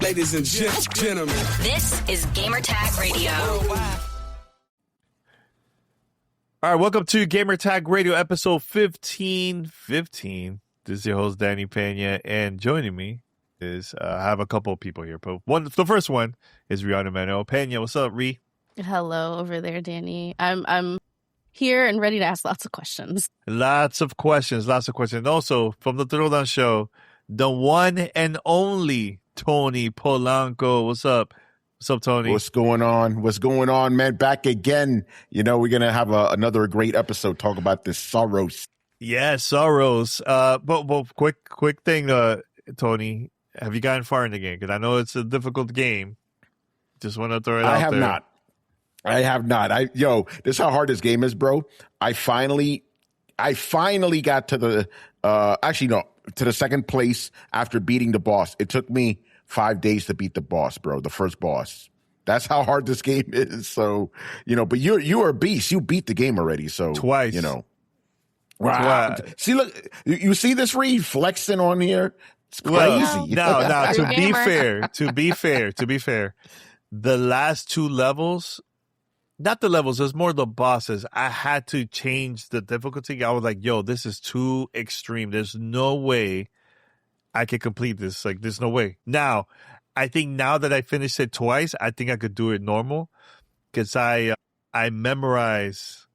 Ladies and gentlemen, this is Gamertag Radio. All right, welcome to Gamertag Radio, episode 1515. This is your host, Danny Peña, and joining me is, I have a couple of people here. But the first one is Riana Manuel-Peña. What's up, Ree? Hello over there, Danny. I'm here and ready to ask lots of questions. Lots of questions. And also, from the Throwdown Show, the one and only Tony Polanco. What's up? What's up, Tony? What's going on, man? Back again. You know, we're going to have another great episode talk about this SAROS. Yeah, SAROS. But quick thing, Tony. Have you gotten far in the game? Because I know it's a difficult game. Just want to throw it out there. I have not. This is how hard this game is, bro. I finally got to the to the second place after beating the boss. It took me 5 days to beat the boss, bro. The first boss. That's how hard this game is. So, but you're a beast. You beat the game already. So twice. Wow. See, look, you see this Reed flexing on here? It's crazy. No. To be fair, the last two levels, not the levels, it's more the bosses. I had to change the difficulty. I was like, yo, this is too extreme. There's no way I could complete this. Like, there's no way. Now, I think now that I finished it twice, I think I could do it normal because I memorize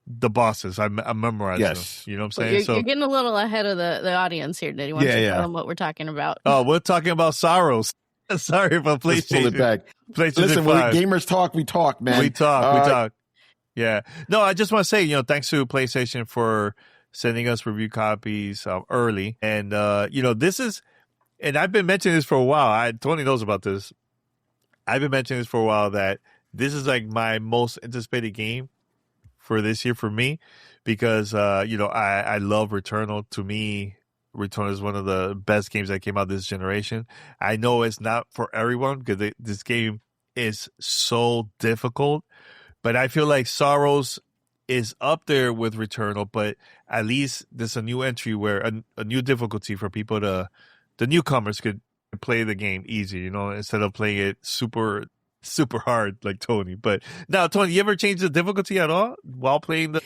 the bosses. I memorize them. You know what I'm saying? You're getting a little ahead of the audience here, Did you want to tell them what we're talking about? Oh, we're talking about SAROS. Sorry about PlayStation. Let's pull it back. Listen, when gamers talk, we talk, man. We talk. Yeah. No, I just want to say, thanks to PlayStation for sending us review copies early. And, this is, and I've been mentioning this for a while. Tony knows about this. I've been mentioning this for a while that this is like my most anticipated game for this year for me because, I love Returnal. To me, Returnal is one of the best games that came out this generation. I know it's not for everyone because this game is so difficult, but I feel like SAROS is up there with Returnal, but at least there's a new entry where a new difficulty for people the newcomers could play the game easy, instead of playing it super hard like Tony. But now, Tony, you ever change the difficulty at all while playing the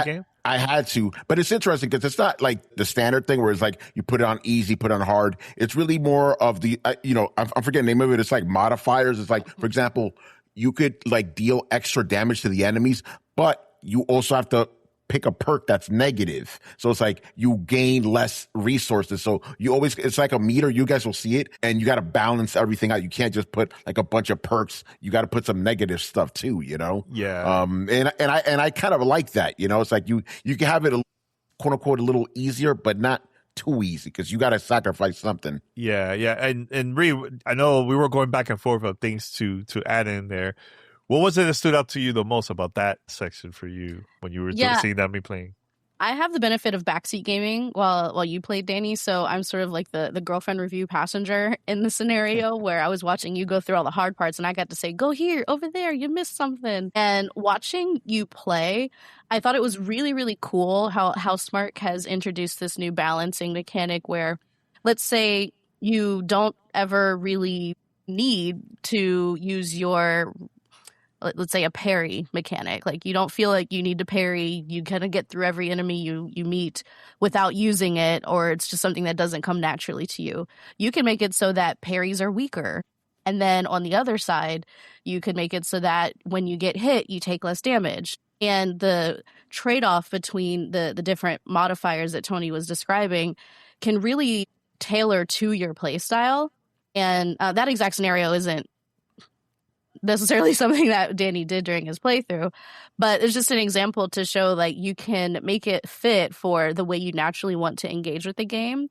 game? I had to, but it's interesting because it's not like the standard thing where it's like you put it on easy, put it on hard. It's really more of the, I'm forgetting the name of it. It's like modifiers. It's like, for example, you could like deal extra damage to the enemies, but you also have to pick a perk that's negative. So it's like you gain less resources. So it's like a meter. You guys will see it and you got to balance everything out. You can't just put like a bunch of perks. You got to put some negative stuff too, Yeah. And I kind of like that, it's like you can have it quote unquote a little easier, but not too easy because you got to sacrifice something. Yeah. And Ree, I know we were going back and forth of things to add in there. What was it that stood out to you the most about that section for you when you were seeing that me playing? I have the benefit of backseat gaming while you played, Danny, so I'm sort of like the girlfriend review passenger in the scenario where I was watching you go through all the hard parts and I got to say, go here, over there, you missed something. And watching you play, I thought it was really, really cool how Smark has introduced this new balancing mechanic where, let's say, you don't ever really need to use your, let's say, a parry mechanic. Like, you don't feel like you need to parry. You kind of get through every enemy you meet without using it, or it's just something that doesn't come naturally to you. You can make it so that parries are weaker. And then on the other side, you could make it so that when you get hit, you take less damage. And the trade-off between the different modifiers that Tony was describing can really tailor to your play style. And that exact scenario isn't necessarily something that Danny did during his playthrough, but it's just an example to show like you can make it fit for the way you naturally want to engage with the game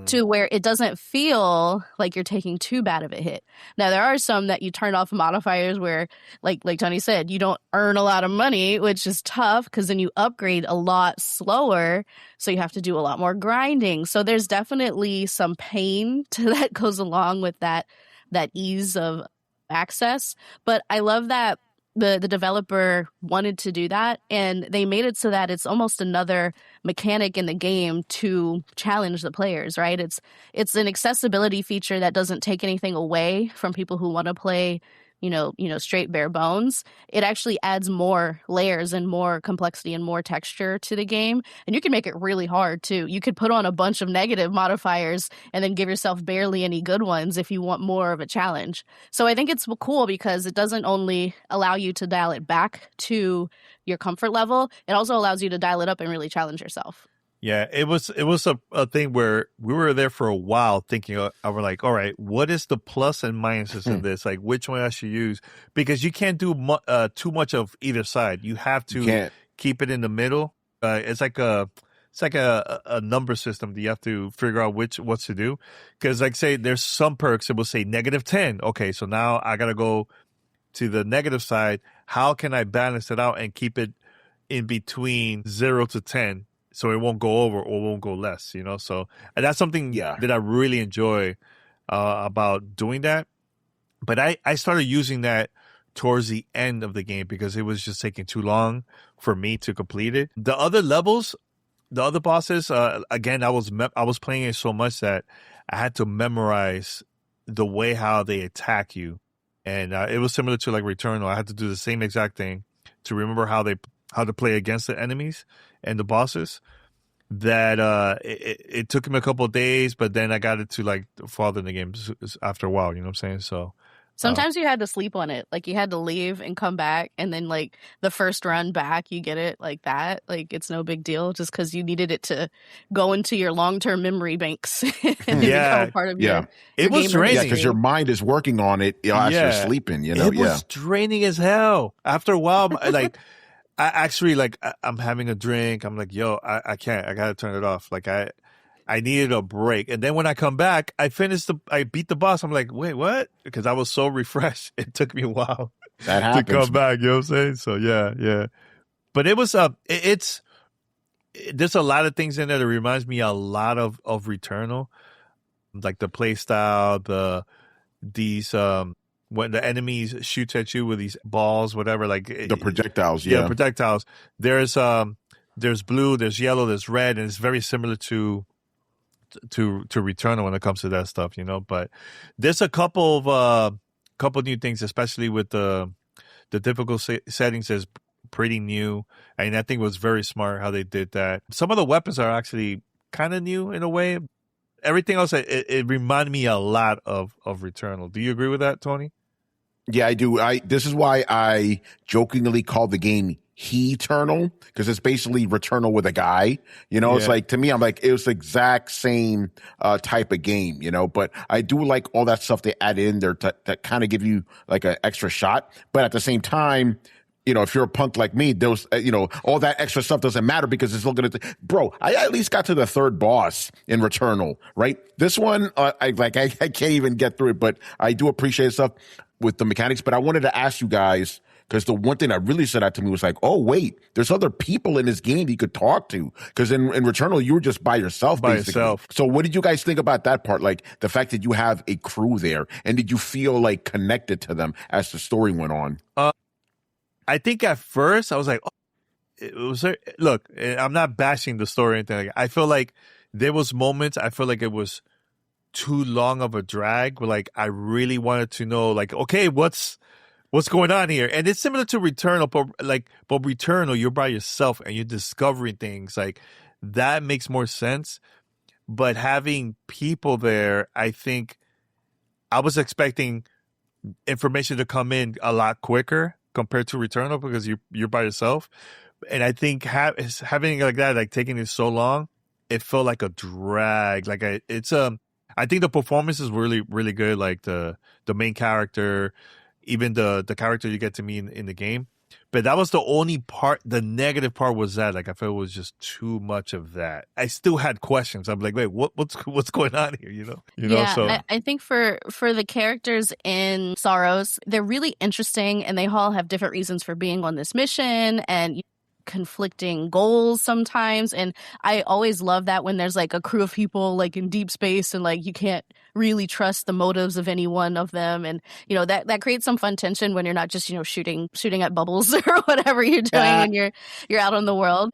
to where it doesn't feel like you're taking too bad of a hit. Now, there are some that you turn off modifiers where, like Tony said, you don't earn a lot of money, which is tough because then you upgrade a lot slower, so you have to do a lot more grinding. So there's definitely some pain that goes along with that ease of access. But I love that the developer wanted to do that, and they made it so that it's almost another mechanic in the game to challenge the players, right? It's an accessibility feature that doesn't take anything away from people who want to play, straight bare bones. It actually adds more layers and more complexity and more texture to the game. And you can make it really hard too. You could put on a bunch of negative modifiers and then give yourself barely any good ones if you want more of a challenge. So I think it's cool because it doesn't only allow you to dial it back to your comfort level, it also allows you to dial it up and really challenge yourself. Yeah, it was a thing where we were there for a while thinking, we're like, all right, what is the plus and minuses of this? Like, which one I should use? Because you can't do too much of either side. You have to keep it in the middle. It's like a number system that you have to figure out what to do. Because, like, say, there's some perks that will say -10. Okay, so now I got to go to the negative side. How can I balance it out and keep it in between 0 to 10? So it won't go over or won't go less, So and that's something that I really enjoy about doing that. But I started using that towards the end of the game because it was just taking too long for me to complete it. The other levels, the other bosses, again, I was playing it so much that I had to memorize the way how they attack you, and it was similar to like Returnal. I had to do the same exact thing to remember how to play against the enemies and the bosses. That it took me a couple of days, but then I got it to like farther in the game after a while. You know what I'm saying? So sometimes you had to sleep on it. Like you had to leave and come back, and then like the first run back, you get it like that. Like it's no big deal, just because you needed it to go into your long-term memory banks and become part of your it was draining. Yeah, because your mind is working on it as you're sleeping. It was draining as hell. After a while, like. I actually, like, I'm having a drink. I'm like, yo, I can't. I got to turn it off. Like, I needed a break. And then when I come back, I beat the boss. I'm like, wait, what? Because I was so refreshed. It took me a while to come back. You know what I'm saying? So, yeah. But it was, there's a lot of things in there that reminds me a lot of Returnal. Like the play style, when the enemies shoots at you with these balls, whatever, like the projectiles, projectiles. There's blue, there's yellow, there's red, and it's very similar to Returnal when it comes to that stuff, But there's a couple new things, especially with the difficult settings is pretty new, and I think it was very smart how they did that. Some of the weapons are actually kind of new in a way. Everything else, it reminded me a lot of Returnal. Do you agree with that, Tony? Yeah, I do. This is why I jokingly call the game He-Turnal, because it's basically Returnal with a guy. It's like, to me, I'm like, it was the exact same type of game, but I do like all that stuff they add in there to kind of give you like an extra shot. But at the same time, if you're a punk like me, those, all that extra stuff doesn't matter because it's looking at bro, I at least got to the third boss in Returnal, right? This one, I can't even get through it, but I do appreciate stuff with the mechanics. But I wanted to ask you guys, because the one thing that really stood out to me was like, oh, wait, there's other people in this game you could talk to. Because in Returnal, you were just by yourself, basically. So what did you guys think about that part? Like the fact that you have a crew there, and did you feel like connected to them as the story went on? I think at first I was like, look, I'm not bashing the story or anything like that. I feel like there was moments, I feel like it was too long of a drag where like I really wanted to know, like, okay, what's going on here? And it's similar to Returnal, but Returnal, you're by yourself and you're discovering things. Like that makes more sense. But having people there, I think I was expecting information to come in a lot quicker compared to Returnal because you're by yourself. And I think having like that, like taking it so long, it felt like a drag. Like I think the performances were really, really good. Like the main character, even the character you get to meet in the game. But that was the only part. The negative part was that, like, I felt it was just too much of that. I still had questions. I'm like, wait, what's going on here? Yeah, So I think for the characters in SAROS, they're really interesting, and they all have different reasons for being on this mission and conflicting goals sometimes. And I always love that when there's like a crew of people like in deep space and like you can't really trust the motives of any one of them. And, that creates some fun tension when you're not just, shooting at bubbles or whatever you're doing when you're out in the world.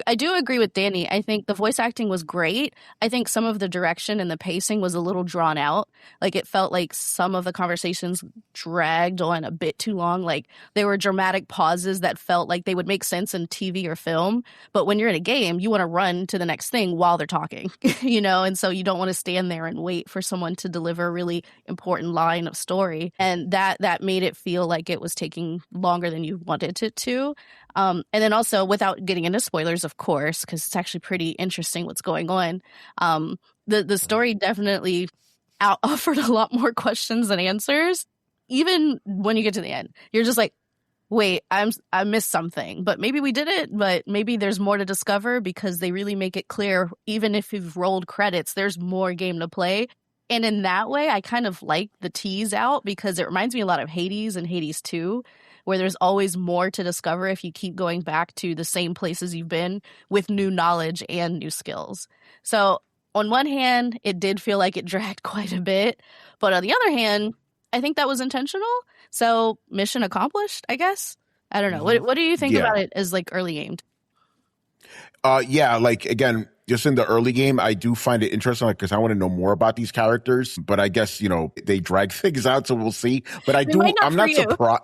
I do agree with Danny. I think the voice acting was great. I think some of the direction and the pacing was a little drawn out. Like, it felt like some of the conversations dragged on a bit too long. Like, there were dramatic pauses that felt like they would make sense in TV or film. But when you're in a game, you want to run to the next thing while they're talking, and so you don't want to stand there and wait for someone to deliver a really important line of story. And that made it feel like it was taking longer than you wanted it to. And then also, without getting into spoilers, of course, because it's actually pretty interesting what's going on, the story definitely offered a lot more questions than answers. Even when you get to the end, you're just like, wait, I missed something. But maybe we did it, but maybe there's more to discover, because they really make it clear, even if you've rolled credits, there's more game to play. And in that way, I kind of like the tease out, because it reminds me a lot of Hades and Hades 2, where there's always more to discover if you keep going back to the same places you've been with new knowledge and new skills. So on one hand, it did feel like it dragged quite a bit. But on the other hand, I think that was intentional. So mission accomplished, I guess. I don't know. What do you think about it as like early game? Like, again, just in the early game, I do find it interesting, like, because I want to know more about these characters. But I guess, they drag things out, so we'll see. But I'm not surprised.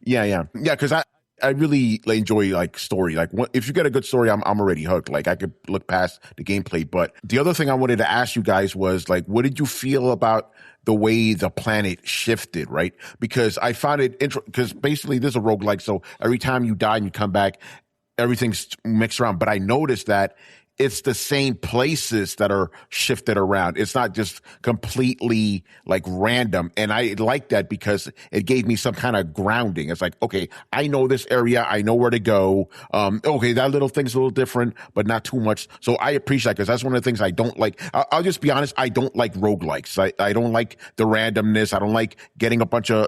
Yeah. Because I really enjoy like story. Like, if you get a good story, I'm already hooked. Like, I could look past the gameplay. But the other thing I wanted to ask you guys was, like, what did you feel about the way the planet shifted, right? Because I found it interesting, because basically this is a roguelike. So every time you die and you come back, everything's mixed around. But I noticed that it's the same places that are shifted around. It's not just completely like random. And I like that, because it gave me some kind of grounding. It's like, okay, I know this area. I know where to go. Okay, that little thing's a little different, but not too much. So I appreciate that, because that's one of the things I don't like. I'll just be honest. I don't like roguelikes. I don't like the randomness. I don't like getting a bunch of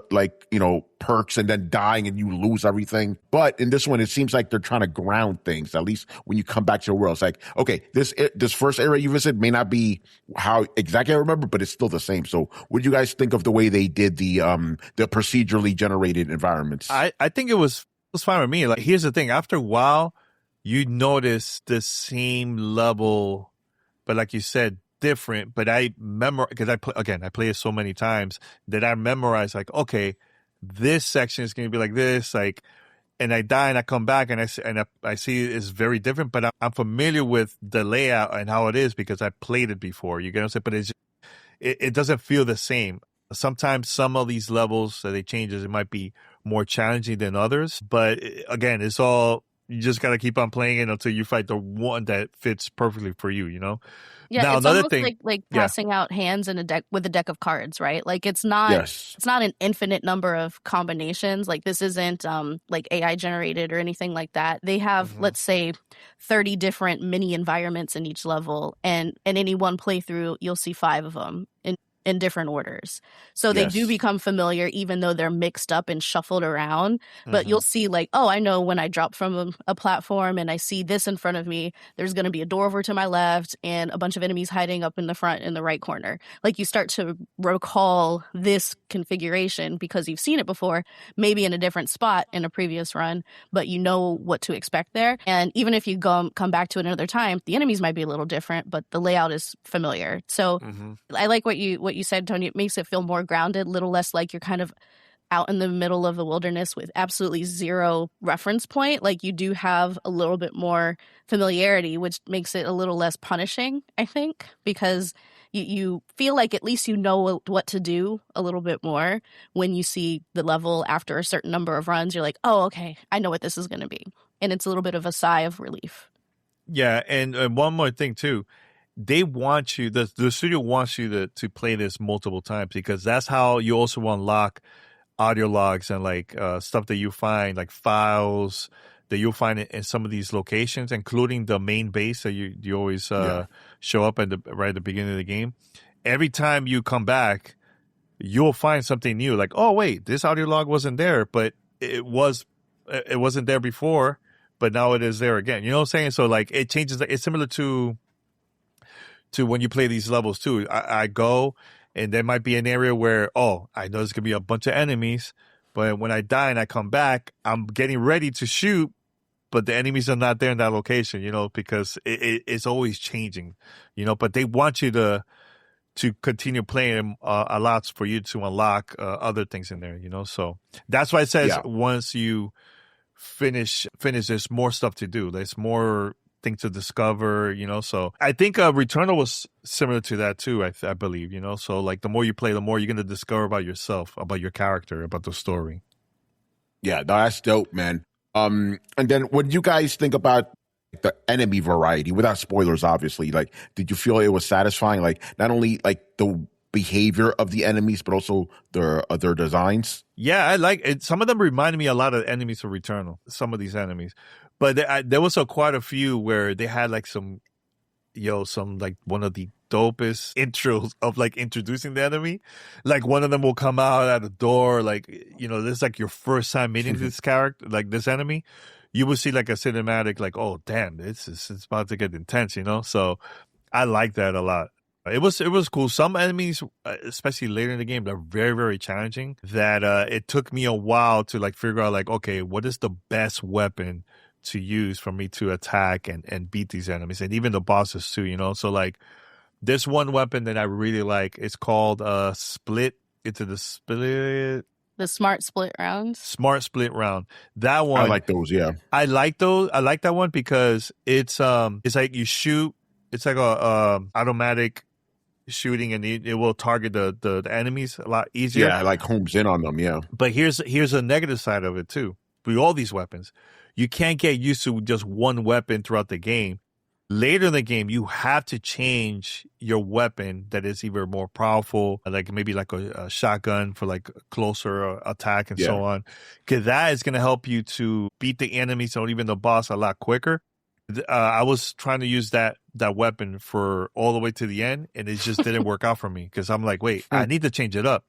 perks and then dying and you lose everything. But in this one, it seems like they're trying to ground things, at least when you come back to the world. It's like, okay, this first area you visit may not be how exactly I remember, but it's still the same. So what do you guys think of the way they did the procedurally generated environments? I think it was fine with me. Like, here's the thing. After a while, you notice the same level, but like you said, different. But I memorize, because I play it so many times that I memorize, like, okay, this section is going to be like this, like, and I die and I come back and I see it's very different, but I'm familiar with the layout and how it is because I played it before. You get what I'm saying? But it doesn't feel the same. Sometimes some of these levels that they changes, it might be more challenging than others. But again, it's all, you just got to keep on playing it until you fight the one that fits perfectly for you, Yeah, now, it's another almost thing, like passing out hands in a deck with a deck of cards, right? Like, it's not an infinite number of combinations. Like, this isn't like AI generated or anything like that. They have, let's say, 30 different mini environments in each level, and in any one playthrough, you'll see 5 of them in different orders. So they do become familiar, even though they're mixed up and shuffled around. But you'll see, like, oh, I know when I drop from a platform and I see this in front of me, there's going to be a door over to my left and a bunch of enemies hiding up in the front in the right corner. Like, you start to recall this configuration because you've seen it before, maybe in a different spot in a previous run, but you know what to expect there. And even if you come back to it another time, the enemies might be a little different, but the layout is familiar. So I like what you said, Tony. It makes it feel more grounded, a little less like you're kind of out in the middle of the wilderness with absolutely zero reference point. Like, you do have a little bit more familiarity, which makes it a little less punishing, I think, because you feel like at least you know what to do a little bit more when you see the level after a certain number of runs. You're like, oh, okay, I know what this is going to be. And it's a little bit of a sigh of relief. Yeah, and one more thing, too. They want you, the studio wants you to play this multiple times, because that's how you also unlock audio logs and like stuff that you find, like files that you'll find in some of these locations, including the main base that you always show up right at the beginning of the game. Every time you come back, you'll find something new. Like, oh wait, this audio log wasn't there, but it wasn't there before, but now it is there again. You know what I'm saying? So like, it changes. It's similar to when you play these levels too. I go And there might be an area where, oh, I know there's going to be a bunch of enemies, but when I die and I come back, I'm getting ready to shoot, but the enemies are not there in that location, because it's always changing, but they want you to continue playing a lot for you to unlock other things in there, so that's why it says once you finish, there's more stuff to do. There's more things to discover, so I think Returnal was similar to that too, I believe, so like the more you play, the more you're going to discover about yourself, about your character, about the story. Yeah, no, that's dope, man. And then what did you guys think about the enemy variety, without spoilers, obviously? Like, did you feel it was satisfying? Like, not only like the behavior of the enemies, but also their designs? Yeah, I like it. Some of them reminded me a lot of enemies of Returnal, some of these enemies. But there was quite a few where they had like some like one of the dopest intros of like introducing the enemy. Like one of them will come out at the door, like, this is like your first time meeting this character, like this enemy. You will see like a cinematic, like, oh, damn, it's about to get intense, So I like that a lot. It was cool. Some enemies, especially later in the game, they're very, very challenging. That it took me a while to like figure out like, okay, what is the best weapon to use for me to attack and beat these enemies, and even the bosses too, So like this one weapon that I really like, it's called Split. It's the Smart Split round. Smart Split round. That one, I like those. Yeah, I like those. I like that one because it's like you shoot. It's like a automatic shooting, and it will target the enemies a lot easier. Yeah, like homes in on them. Yeah, but here's a negative side of it too. With all these weapons, you can't get used to just one weapon throughout the game. Later in the game, you have to change your weapon that is even more powerful, like maybe like a shotgun for like closer attack and so on. Because that is going to help you to beat the enemies or even the boss a lot quicker. I was trying to use that weapon for all the way to the end, and it just didn't work out for me because I'm like, wait, I need to change it up.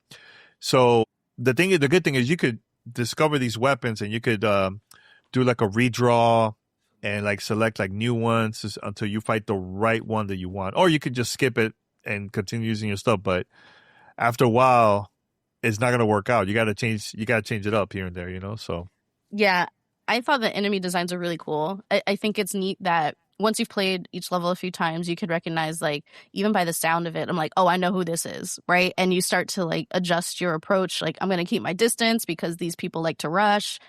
So the good thing is you could discover these weapons and you could do like a redraw and like select like new ones until you fight the right one that you want, or you could just skip it and continue using your stuff. But after a while, it's not gonna work out. You gotta change it up here and there, So yeah, I thought the enemy designs are really cool. I think it's neat that once you've played each level a few times, you could recognize, like, even by the sound of it, I'm like, oh, I know who this is, right? And you start to, like, adjust your approach. Like, I'm going to keep my distance because these people like to rush.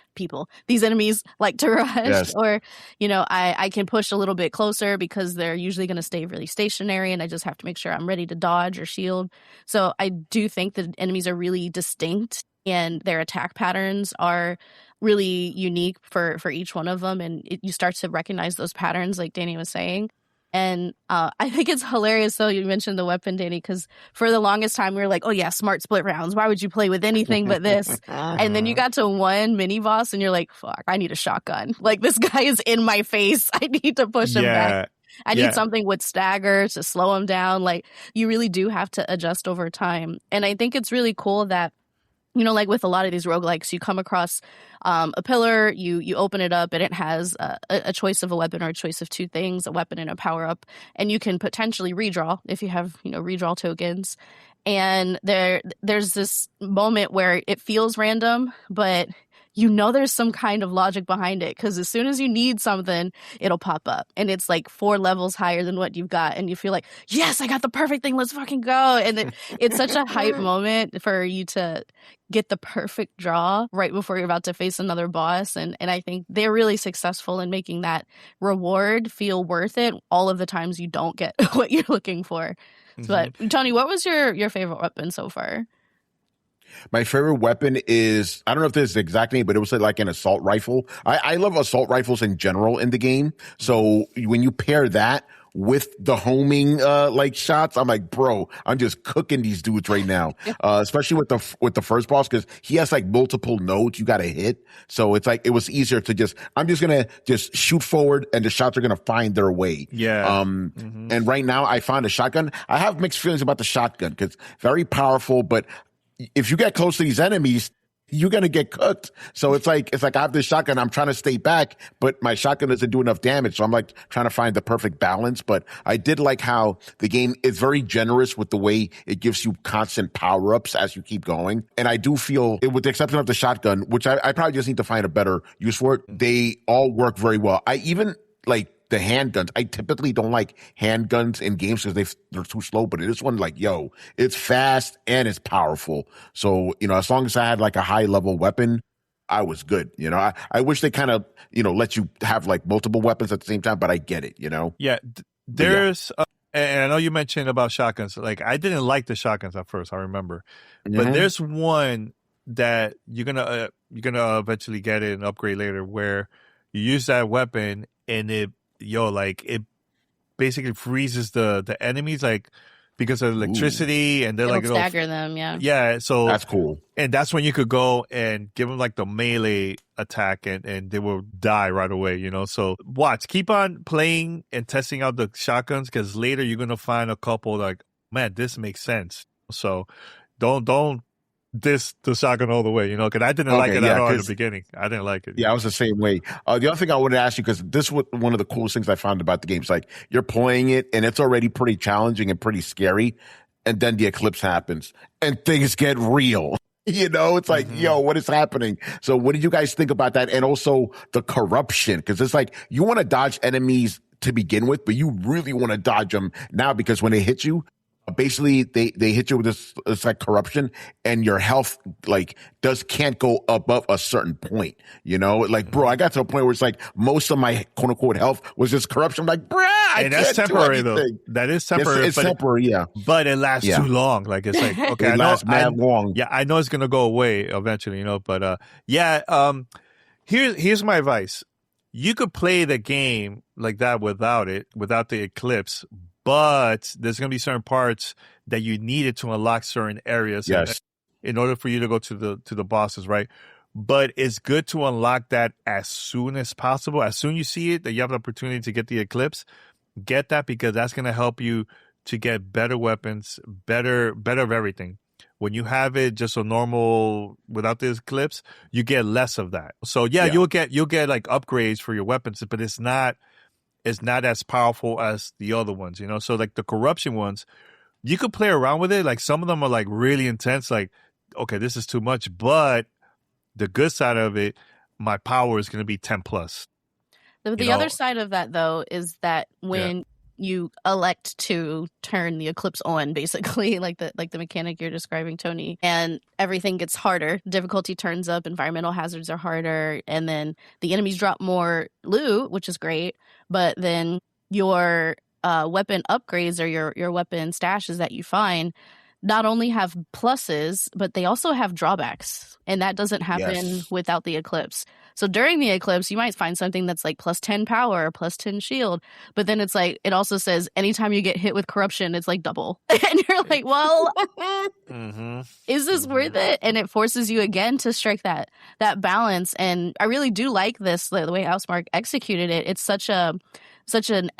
These enemies like to rush. Yes. Or, I can push a little bit closer because they're usually going to stay really stationary, and I just have to make sure I'm ready to dodge or shield. So I do think the enemies are really distinct, and their attack patterns are really unique for each one of them, and you start to recognize those patterns, like Danny was saying. And I think it's hilarious, though, you mentioned the weapon, Danny, because for the longest time we were like, oh yeah, smart split rounds, why would you play with anything but this? And then you got to one mini boss and you're like, fuck, I need a shotgun. Like, this guy is in my face, I need to push him back. I need something with stagger to slow him down. Like, you really do have to adjust over time. And I think it's really cool that, like with a lot of these roguelikes, you come across a pillar, you open it up, and it has a choice of a weapon or a choice of two things, a weapon and a power-up, and you can potentially redraw if you have, redraw tokens. And there's this moment where it feels random, but there's some kind of logic behind it, because as soon as you need something, it'll pop up, and it's like 4 levels higher than what you've got, and you feel like, yes, I got the perfect thing, let's fucking go. And it's such a hype moment for you to get the perfect draw right before you're about to face another boss, and I think they're really successful in making that reward feel worth it all of the times you don't get what you're looking for. Mm-hmm. But Tony, what was your favorite weapon so far? My favorite weapon is, I don't know if this is the exact name, but it was like an assault rifle. I love assault rifles in general in the game. So when you pair that with the homing like shots, I'm like, bro, I'm just cooking these dudes right now. Especially with the first boss, because he has like multiple nodes you got to hit. So it's like, it was easier to I'm just gonna just shoot forward, and the shots are gonna find their way. Yeah. And right now I found a shotgun. I have mixed feelings about the shotgun because very powerful, but if you get close to these enemies, you're going to get cooked. So it's like I have this shotgun. I'm trying to stay back, but my shotgun doesn't do enough damage. So I'm like trying to find the perfect balance. But I did like how the game is very generous with the way it gives you constant power ups as you keep going. And I do feel, with the exception of the shotgun, which I probably just need to find a better use for it, they all work very well. I even like the handguns. I typically don't like handguns in games because they're too slow, but this one, like, yo, it's fast and it's powerful. So, as long as I had like a high level weapon, I was good. I wish they kind of, let you have like multiple weapons at the same time, but I get it, Yeah. There's, and I know you mentioned about shotguns. Like, I didn't like the shotguns at first, I remember. But there's one that you're gonna eventually get it and upgrade later, where you use that weapon and it basically freezes the enemies, like, because of electricity. And they're It'll like, stagger them. Yeah. So that's cool. And that's when you could go and give them like the melee attack and they will die right away, So keep on playing and testing out the shotguns, because later you're going to find a couple like, man, this makes sense. So don't diss the shotgun all the way, because I didn't like it at all in the beginning. I didn't like it. Yeah, I was the same way. The other thing I wanted to ask you, because this was one of the coolest things I found about the game. It's like you're playing it and it's already pretty challenging and pretty scary. And then the eclipse happens and things get real. It's like, yo, what is happening? So what did you guys think about that? And also the corruption, because it's like you want to dodge enemies to begin with, but you really want to dodge them now, because when they hit you, basically they hit you with this, it's like corruption, and your health can't go above a certain point, like, bro, I got to a point where it's like most of my quote unquote health was just corruption. I'm like, bruh, and that's temporary though. That is temporary. It's temporary, yeah. But it lasts too long. Like, it's like, okay, it lasts mad long. Yeah, I know it's gonna go away eventually, but here's my advice. You could play the game like that without the eclipse. But there's going to be certain parts that you needed to unlock certain areas in order for you to go to the bosses, right? But it's good to unlock that as soon as possible. As soon as you see it, that you have the opportunity to get the eclipse, get that, because that's going to help you to get better weapons, better of everything. When you have it just a normal without the eclipse, you get less of that. So you'll get like upgrades for your weapons, but it's not as powerful as the other ones, So like the corruption ones, you could play around with it. Like some of them are like really intense. Like, okay, this is too much. But the good side of it, my power is going to be 10 plus. The other side of that, though, is that when you elect to turn the eclipse on, basically, like the mechanic you're describing, Tony, and everything gets harder. Difficulty turns up, environmental hazards are harder, and then the enemies drop more loot, which is great. But then your weapon upgrades or your weapon stashes that you find not only have pluses, but they also have drawbacks. And that doesn't happen without the eclipse. So during the eclipse, you might find something that's like plus 10 power or plus 10 shield. But then it's like, it also says anytime you get hit with corruption, it's like double. And you're like, well, is this worth it? And it forces you again to strike that balance. And I really do like this, the way Housemarque executed it. It's such an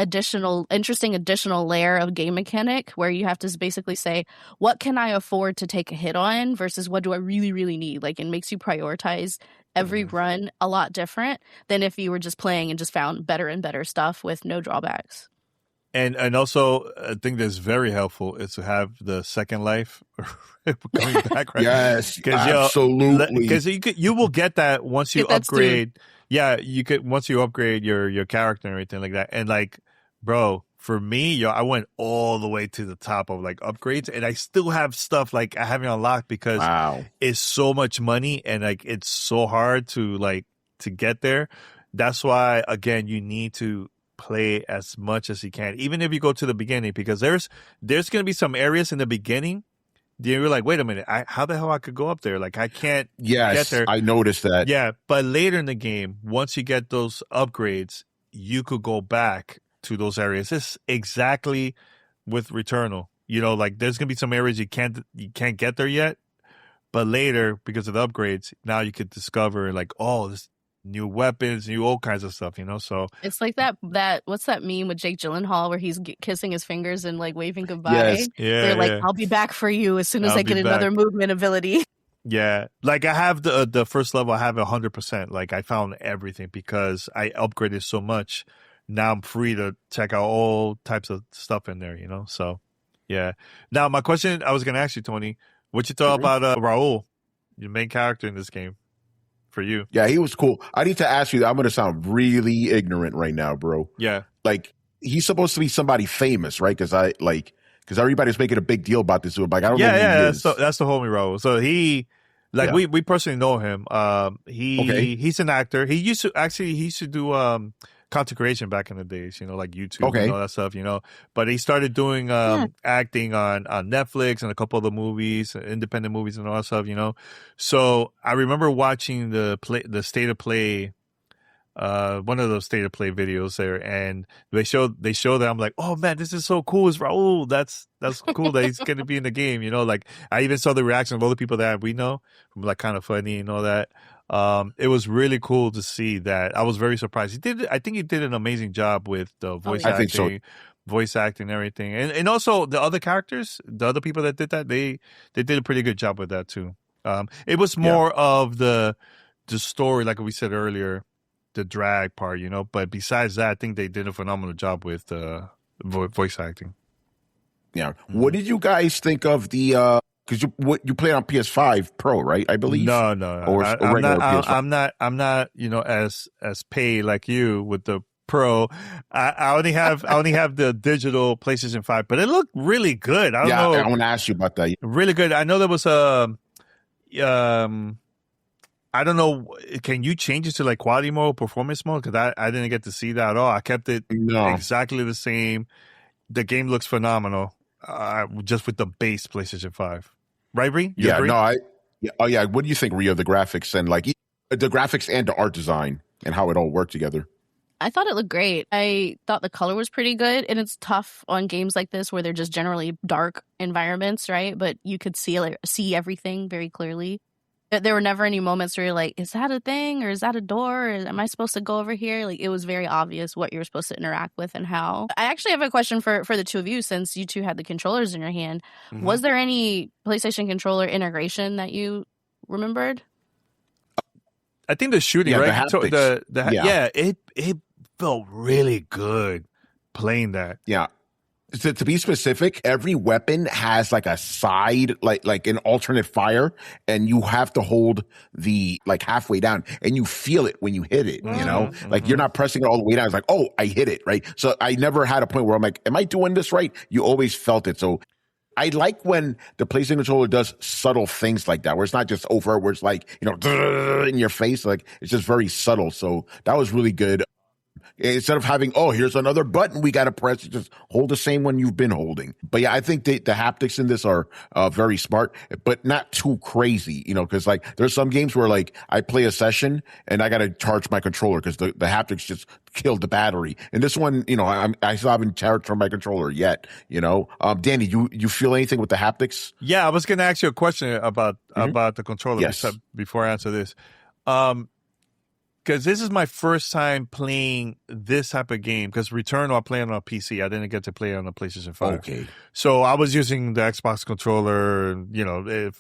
interesting additional layer of game mechanic where you have to basically say, what can I afford to take a hit on versus what do I really, really need? Like, it makes you prioritize every run a lot different than if you were just playing and just found better and better stuff with no drawbacks. And also, I think that's very helpful is to have the second life coming back, right? Yes, absolutely. Because you will get that once you upgrade. Yeah, you could once you upgrade your character and everything like that. And like, bro, for me, I went all the way to the top of like upgrades, and I still have stuff like I haven't unlocked because it's so much money and like it's so hard to get there. That's why again you need to play as much as you can, even if you go to the beginning, because there's going to be some areas in the beginning. You're like, wait a minute, how the hell I could go up there? Like I can't get there. I noticed that. Yeah, but later in the game, once you get those upgrades, you could go back to those areas. It's exactly with Returnal. Like there's gonna be some areas you can't get there yet, but later because of the upgrades, now you could discover like, oh, this new weapons, new all kinds of stuff. So it's like that what's that meme with Jake Gyllenhaal where he's kissing his fingers and like waving goodbye? Yes. Yeah, they're like, I'll be back for you as soon as I get another movement ability. Yeah, like I have the first level. I have 100%. Like I found everything because I upgraded so much. Now I'm free to check out all types of stuff in there. So yeah. Now my question I was gonna ask you, Tony, what you thought about Raul, your main character in this game, for you? Yeah, he was cool. I need to ask you. I'm gonna sound really ignorant right now, bro. Yeah, like he's supposed to be somebody famous, right? Because everybody's making a big deal about this. Like I don't know who he is. That's the homie Raul. So he, like we personally know him. He's an actor. He used to do content creation back in the days, like YouTube and all that stuff, But he started doing acting on Netflix and a couple of the movies, independent movies and all that stuff, So I remember watching the State of Play, one of those State of Play videos there, and they show that. I'm like, oh man, this is so cool. It's Raul. That's cool that he's going to be in the game, Like I even saw the reaction of other people that we know from like Kind of Funny and all that. It was really cool to see that. I was very surprised. I think he did an amazing job with the voice acting. I think so. Voice acting and everything. And also the other characters, the other people that did that, they did a pretty good job with that too. It was more of the story, like we said earlier, the drag part, But besides that, I think they did a phenomenal job with voice acting. Yeah. What did you guys think of the because you played on PS5 Pro, right? I believe. No. I'm not. As paid like you with the Pro. I only have the digital PlayStation 5, but it looked really good. I don't know. I want to ask you about that. Really good. I know there was I don't know. Can you change it to like quality mode, performance mode? Because I didn't get to see that at all. I kept it exactly the same. The game looks phenomenal, just with the base PlayStation 5. Right, Bree? Yeah, agree? What do you think, Rio, the graphics and like the graphics and the art design and how it all worked together? I thought it looked great. I thought the color was pretty good, and it's tough on games like this where they're just generally dark environments, right? But you could see everything very clearly. There were never any moments where you're like, is that a thing or is that a door? Or am I supposed to go over here? Like, it was very obvious what you were supposed to interact with and how. I actually have a question for the two of you, since you two had the controllers in your hand. Mm-hmm. Was there any PlayStation controller integration that you remembered? I think the shooting, right? It felt really good playing that. Yeah. To be specific, every weapon has like a side, like an alternate fire, and you have to hold the like halfway down, and you feel it when you hit it. Like you're not pressing it all the way down. It's like, oh, I hit it, right? So I never had a point where I'm like, am I doing this right? You always felt it. So I like when the PlayStation controller does subtle things like that, where it's not just over, where it's like, in your face, like it's just very subtle. So that was really good. Instead of having, here's another button we got to press, just hold the same one you've been holding. But yeah, I think the haptics in this are very smart, but not too crazy, because like there's some games where like I play a session and I got to charge my controller because the haptics just killed the battery. And this one, I still haven't charged my controller yet, Danny, you feel anything with the haptics? Yeah, I was going to ask you a question about the controller before I answer this. Because this is my first time playing this type of game. Because Returnal, I played on a PC. I didn't get to play it on the PlayStation 5. Okay. So I was using the Xbox controller. It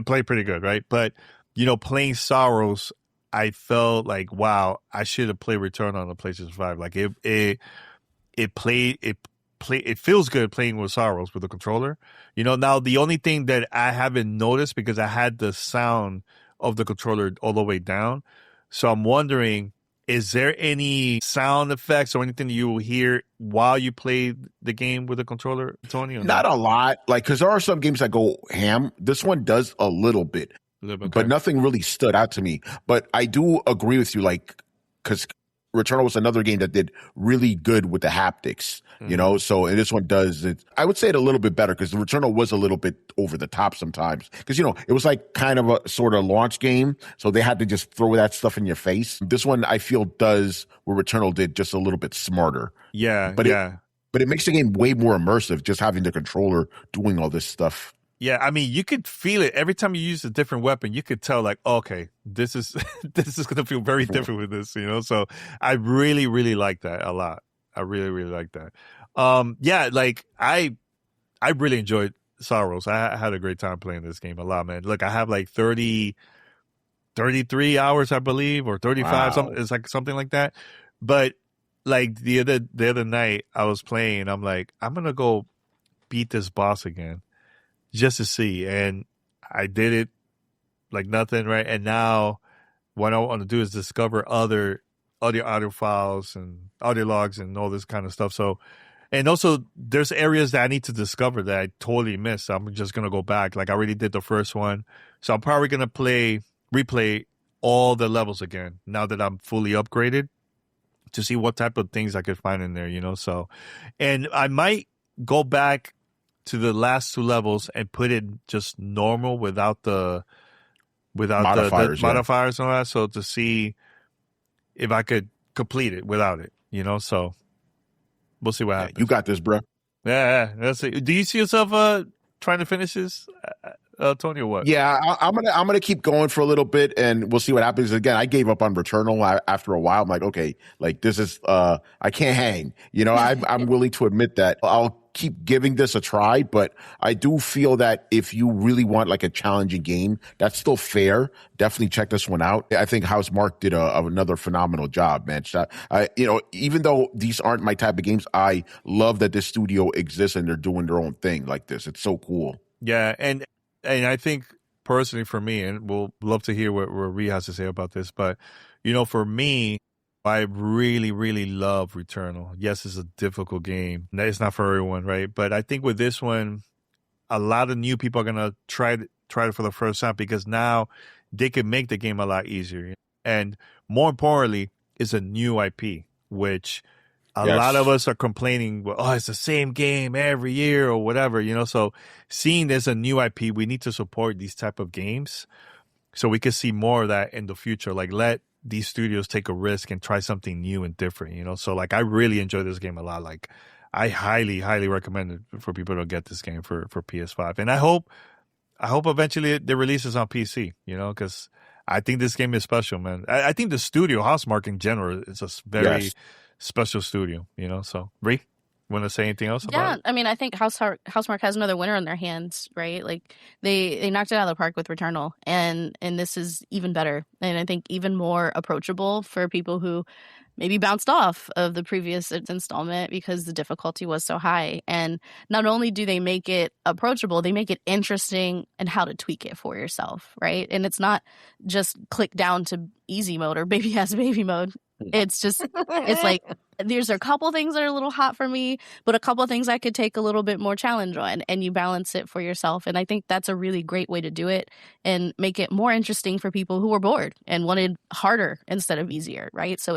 played pretty good, right? But, playing SAROS, I felt like, wow, I should have played Returnal on the PlayStation 5. Like, it feels good playing with SAROS with the controller. Now the only thing that I haven't noticed, because I had the sound of the controller all the way down. So I'm wondering, is there any sound effects or anything you will hear while you play the game with the controller, Tony? Not a lot. Like, because there are some games that go ham. This one does a little bit. But nothing really stood out to me. But I do agree with you, like, because Returnal was another game that did really good with the haptics, so and this one does it. I would say it a little bit better because the Returnal was a little bit over the top sometimes because, it was like kind of a sort of launch game. So they had to just throw that stuff in your face. This one I feel does what Returnal did, just a little bit smarter. Yeah. But it makes the game way more immersive just having the controller doing all this stuff. Yeah, I mean, you could feel it every time you use a different weapon. You could tell, like, okay, this is going to feel very different with this, So I really, really like that a lot. I really, really like that. Yeah, like I really enjoyed SAROS. I had a great time playing this game a lot, man. Look, I have like 33 hours, I believe, or 35. Wow. It's like something like that. But like the other night, I was playing. I'm like, I'm gonna go beat this boss again, just to see. And I did it like nothing, right? And now what I want to do is discover other audio files and audio logs and all this kind of stuff. So, and also there's areas that I need to discover that I totally missed. I'm just gonna go back. Like I already did the first one, so I'm probably gonna replay all the levels again now that I'm fully upgraded to see what type of things I could find in there, you know. So, and I might go back to the last 2 levels and put it just normal without the Modifiers, the modifiers and all that. So to see if I could complete it without it, you know. So we'll see what happens. You got this, bro. Yeah, that's it. Do you see yourself trying to finish this, Tony, or what? Yeah, I'm gonna keep going for a little bit, and we'll see what happens. Again, I gave up on Returnal after a while. I'm like, okay, like this is I can't hang. You know, I'm willing to admit that. I'll keep giving this a try, but I do feel that if you really want like a challenging game, that's still fair. Definitely check this one out. I think House Mark did another phenomenal job, man. You know, even though these aren't my type of games, I love that this studio exists and they're doing their own thing like this. It's so cool. Yeah, and I think personally for me, and we'll love to hear what Ree has to say about this, but, you know, for me, I really, really love Returnal. Yes, it's a difficult game. It's not for everyone, right? But I think with this one, a lot of new people are going to try it for the first time because now they can make the game a lot easier. And more importantly, it's a new IP, which a lot of us are complaining, well, oh, it's the same game every year or whatever, you know. So seeing there's a new IP, we need to support these type of games so we can see more of that in the future. Like let these studios take a risk and try something new and different, you know. So like I really enjoy this game a lot. Like I highly, highly recommend it for people to get this game for PS5. And I hope eventually they release this on PC, you know, because I think this game is special, man. I think the studio, Housemarque in general, is a very special studio, you know. So, Ree, want to say anything else about it? I mean, I think Housemarque has another winner on their hands, right? Like they knocked it out of the park with Returnal, and this is even better, and I think even more approachable for people who maybe bounced off of the previous installment because the difficulty was so high. And not only do they make it approachable, they make it interesting and how to tweak it for yourself, right? And it's not just click down to easy mode or baby has baby mode. It's just, it's like, there's a couple things that are a little hot for me, but a couple things I could take a little bit more challenge on, and you balance it for yourself. And I think that's a really great way to do it and make it more interesting for people who were bored and wanted harder instead of easier, right? So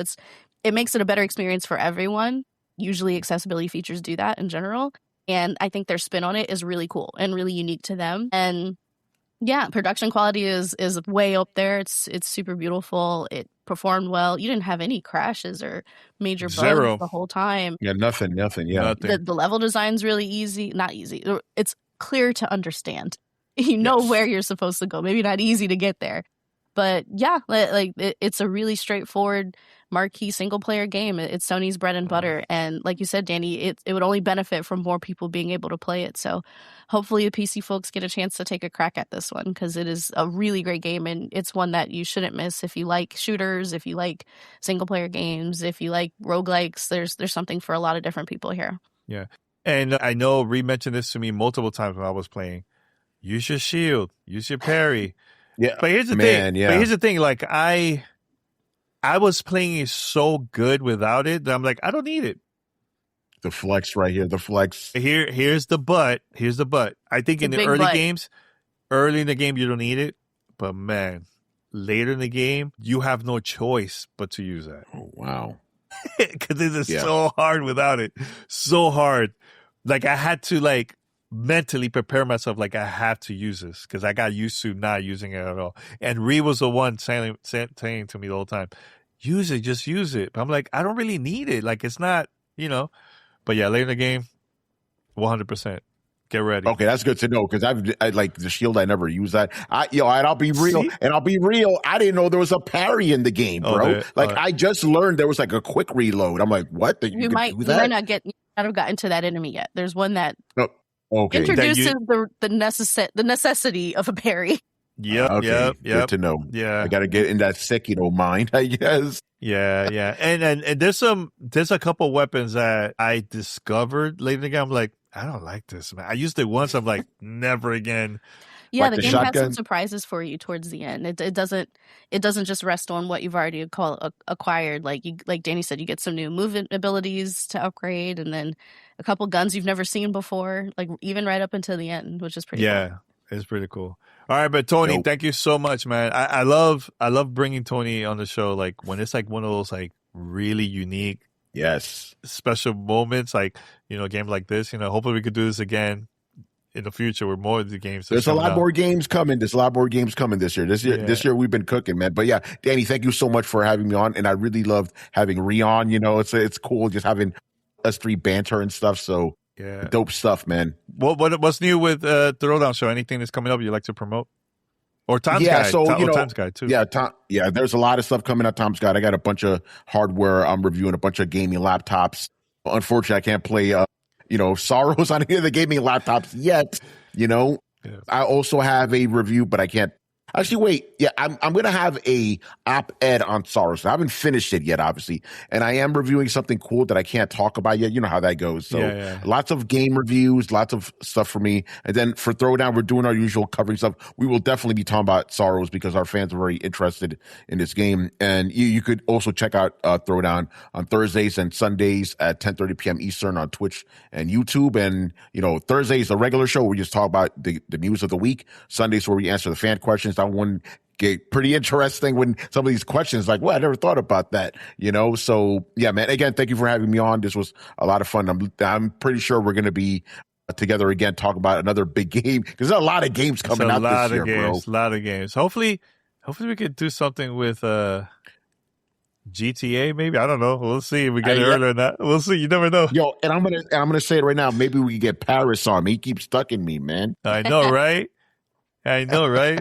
it makes it a better experience for everyone. Usually accessibility features do that in general. And I think their spin on it is really cool and really unique to them. And yeah, production quality is way up there. It's super beautiful. It performed well. You didn't have any crashes or major bugs the whole time. Yeah, nothing. Yeah. Nothing. The level design's really easy. Not easy. It's clear to understand. You know where you're supposed to go. Maybe not easy to get there. But yeah, like it's a really straightforward marquee single player game. It's Sony's bread and butter. And like you said, Danny, it would only benefit from more people being able to play it. So hopefully the PC folks get a chance to take a crack at this one, because it is a really great game. And it's one that you shouldn't miss if you like shooters, if you like single player games, if you like roguelikes. There's something for a lot of different people here. Yeah. And I know Ree mentioned this to me multiple times when I was playing. Use your shield. Use your parry. Yeah. But here's the thing. Yeah. But here's the thing. Like I was playing it so good without it that I'm like, I don't need it. The flex right here. The flex. Here's the but. Here's the but. I think in the early games, you don't need it. But man, later in the game, you have no choice but to use that. Oh, wow. Because it is so hard without it. So hard. Like I had to mentally prepare myself, like I have to use this because I got used to not using it at all. And Ree was the one saying to me the whole time, use it, just use it. But I'm like, I don't really need it. Like it's not, you know. But yeah, later in the game, 100%. Get ready. Okay, that's good to know because I like the shield. I never use that. And I'll be real. See? And I'll be real. I didn't know there was a parry in the game, bro. I just learned there was like a quick reload. I'm like, what? You might not have gotten to that enemy yet. There's one that Okay. Introduces the necessity of a parry. Yep. Good to know. Yeah. I got to get in that Sekiro mind, I guess. Yeah. And there's a couple weapons that I discovered late in the game. I'm like, I don't like this, man. I used it once. I'm like, never again. Yeah, Like the the game has some shotgun? surprises for you towards the end. It doesn't just rest on what you've already acquired. Like Danny said, you get some new movement abilities to upgrade, and then a couple guns you've never seen before. Like even right up until the end, which is pretty cool. Yeah, it's pretty cool. All right, but Tony, Nope. thank you so much, man. I love bringing Tony on the show. Like when it's like one of those like really unique, Yes. special moments, like a game like this. Hopefully we could do this again in the future with more of the games. There's a lot more games coming. There's a lot more games coming this year. This year we've been cooking, man. But yeah, Danny, thank you so much for having me on. And I really loved having Rian. It's cool just having us three banter and stuff. So Yeah. dope stuff, man. What's new with Throwdown Show? Anything that's coming up you'd like to promote? Or Tom's Guide. Tom's Guide too. Yeah, there's a lot of stuff coming out. Tom's Guide. I got a bunch of hardware. I'm reviewing a bunch of gaming laptops. Unfortunately, I can't play SAROS on any of the gaming laptops yet. Yeah. I also have a review, but I can't. Actually, wait. Yeah, I'm going to have a op-ed on SAROS. I haven't finished it yet, obviously. And I am reviewing something cool that I can't talk about yet. You know how that goes. So lots of game reviews, lots of stuff for me. And then for Throwdown, we're doing our usual covering stuff. We will definitely be talking about SAROS because our fans are very interested in this game. And you could also check out Throwdown on Thursdays and Sundays at 10:30 p.m. Eastern on Twitch and YouTube. And, Thursdays, the regular show, where we just talk about the news of the week. Sundays, where we answer the fan questions. That one get pretty interesting when some of these questions like, well, I never thought about that, So yeah, man, again, thank you for having me on. This was a lot of fun. I'm pretty sure we're going to be together again, talk about another big game because there's a lot of games coming out this year, bro. A lot of games. Hopefully we could do something with GTA, maybe. I don't know. We'll see if we get it earlier than that. We'll see. You never know. Yo, and I'm gonna say it right now. Maybe we can get Paris on me. He keeps stuck in me, man. I know, right?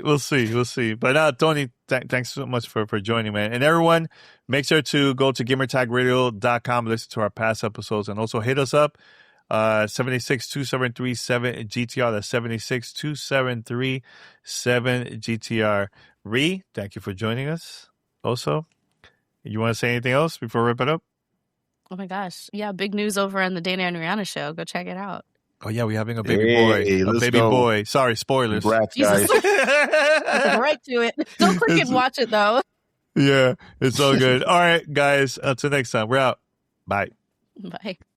We'll see. But Tony, thanks so much for joining, man. And everyone, make sure to go to gamertagradio.com, listen to our past episodes, and also hit us up, 762-737-GTR. That's 762-737-GTR. Ree, thank you for joining us also. You want to say anything else before we wrap it up? Oh my gosh. Yeah, big news over on the Dana and Rihanna show. Go check it out. Oh, yeah, we're having a baby boy. Sorry, spoilers. Congrats, guys. Right to it. Don't click and watch it, though. Yeah, it's all good. All right, guys. Until next time, we're out. Bye. Bye.